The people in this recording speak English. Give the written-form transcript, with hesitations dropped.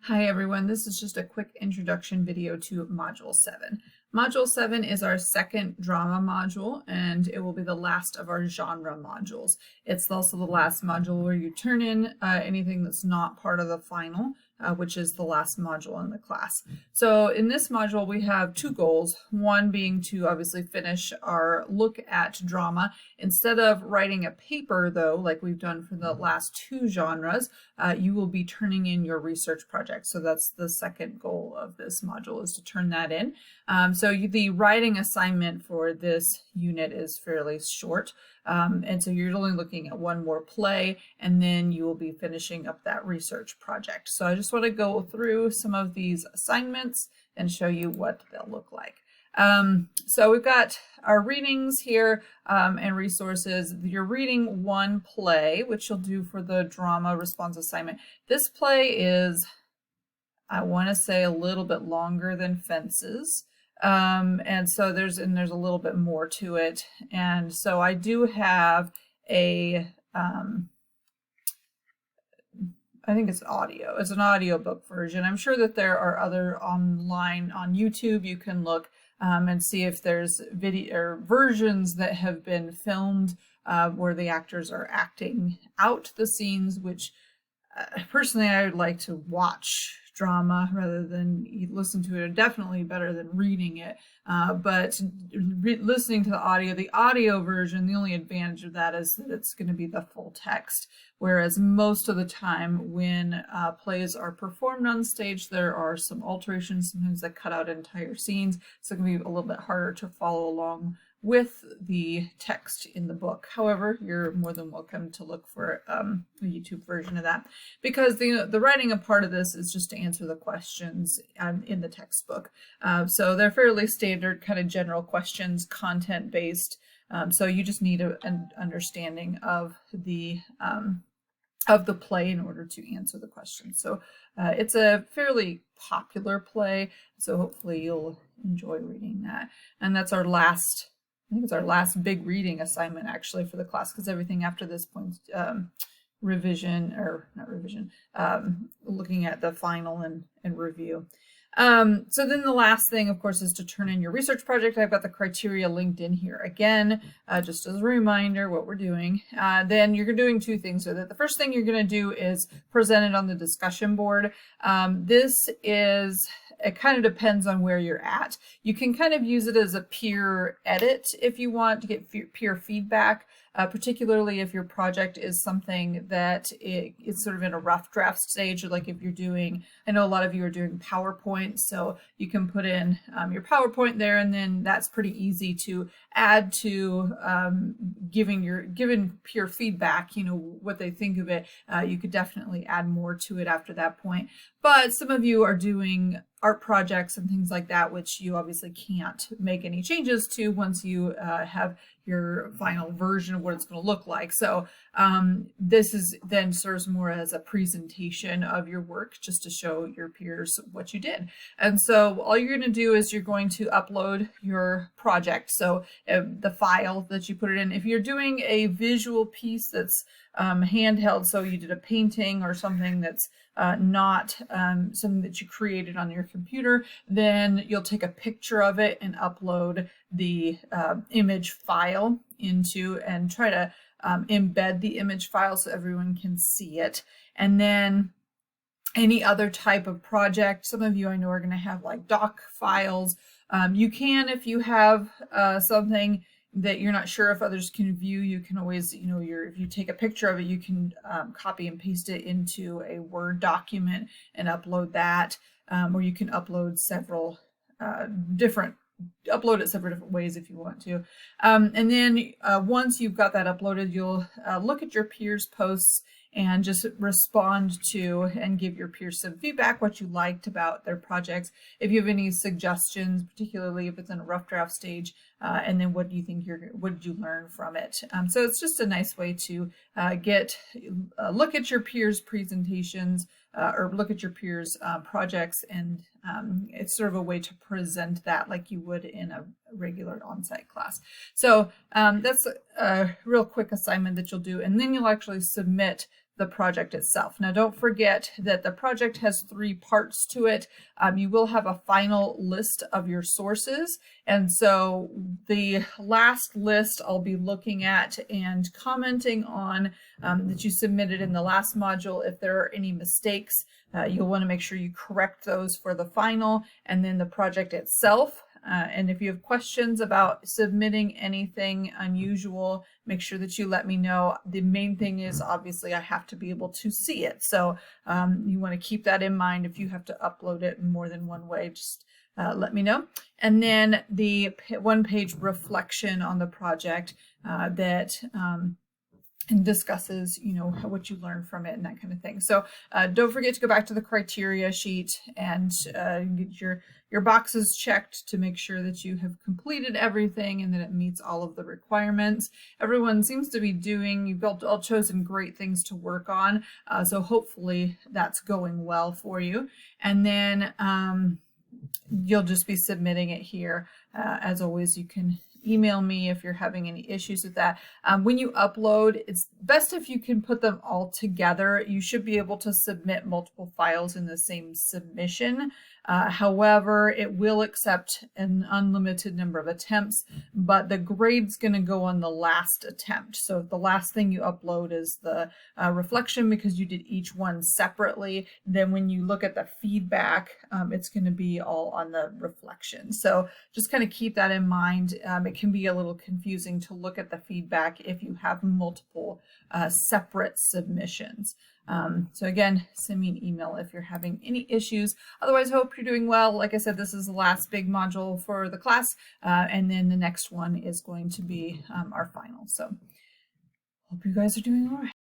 Hi everyone, this is just a quick introduction video to Module 7. Module 7 is our second drama module, and it will be the last of our genre modules. It's also the last module where you turn in anything that's not part of the final, which is the last module in the class. So in this module we have two goals, one being to obviously finish our look at drama. Instead of writing a paper though, like we've done for the last two genres, you will be turning in your research project. So that's the second goal of this module, is to turn that in. The writing assignment for this unit is fairly short. And so you're only looking at one more play, and then you will be finishing up that research project. So I just want to go through some of these assignments and show you what they'll look like. So we've got our readings here and resources. You're reading one play, which you'll do for the drama response assignment. This play is, I want to say, a little bit longer than Fences. And so there's a little bit more to it. And so I do have a, I think it's audio. It's an audiobook version. I'm sure that there are other online on YouTube. You can look and see if there's video or versions that have been filmed where the actors are acting out the scenes, which personally I would like to watch drama rather than listen to it. Definitely better than reading it, but listening to the audio version, the only advantage of that is that it's going to be the full text, whereas most of the time when plays are performed on stage, there are some alterations, sometimes that cut out entire scenes, so it can be a little bit harder to follow along with the text in the book. However, you're more than welcome to look for a YouTube version of that, because the writing a part of this is just to answer the questions in the textbook. So they're fairly standard kind of general questions, content based. So you just need an understanding of the play in order to answer the question. So it's a fairly popular play, so hopefully you'll enjoy reading that. And that's our last, I think it's our last big reading assignment actually for the class, because everything after this point, revision, or not revision, looking at the final and review. So then the last thing, of course, is to turn in your research project. I've got the criteria linked in here again, just as a reminder what we're doing. Then you're doing two things with it. The first thing you're going to do is present it on the discussion board. It kind of depends on where you're at. You can kind of use it as a peer edit if you want to get peer feedback, particularly if your project is something that it's sort of in a rough draft stage, or like if you're doing, I know a lot of you are doing PowerPoint, so you can put in your PowerPoint there, and then that's pretty easy to add to giving peer feedback, what they think of it. You could definitely add more to it after that point. But some of you are doing art projects and things like that, which you obviously can't make any changes to once you have your final version of what it's going to look like. So this then serves more as a presentation of your work, just to show your peers what you did. And so all you're going to do is you're going to upload your project. So the file that you put it in, if you're doing a visual piece that's handheld, so you did a painting or something that's not something that you created on your computer, then you'll take a picture of it and upload the image file into, and try to embed the image file so everyone can see it. And then any other type of project, some of you I know are going to have like doc files. You can, if you have something that you're not sure if others can view, you can always, if you take a picture of it, you can copy and paste it into a Word document and upload that, or you can upload several different ways if you want to. And then once you've got that uploaded, you'll look at your peers' posts and just respond to and give your peers some feedback, what you liked about their projects, if you have any suggestions, particularly if it's in a rough draft stage, and then what do you think what did you learn from it? So it's just a nice way to look at your peers' presentations, or look at your peers' projects, and it's sort of a way to present that like you would in a regular on-site class. So that's a real quick assignment that you'll do, and then you'll actually submit the project itself. Now, don't forget that the project has 3 parts to it. You will have a final list of your sources. And so the last list I'll be looking at and commenting on that you submitted in the last module. If there are any mistakes, you'll want to make sure you correct those for the final, and then the project itself. And if you have questions about submitting anything unusual, make sure that you let me know. The main thing is obviously I have to be able to see it. So you want to keep that in mind. If you have to upload it in more than one way, just let me know. And then the 1-page reflection on the project that and discusses, you know, what you learned from it and that kind of thing. So don't forget to go back to the criteria sheet and get your boxes checked to make sure that you have completed everything and that it meets all of the requirements. Everyone seems to be doing, you've all chosen great things to work on. So hopefully that's going well for you. And then you'll just be submitting it here. As always, you can email me if you're having any issues with that. When you upload, it's best if you can put them all together. You should be able to submit multiple files in the same submission. However, it will accept an unlimited number of attempts, but the grade's going to go on the last attempt. So if the last thing you upload is the reflection because you did each one separately, then when you look at the feedback, it's going to be all on the reflection. So just kind of keep that in mind. It can be a little confusing to look at the feedback if you have multiple separate submissions. So again, send me an email if you're having any issues. Otherwise, hope you're doing well. Like I said, this is the last big module for the class, and then the next one is going to be our final. So hope you guys are doing all right.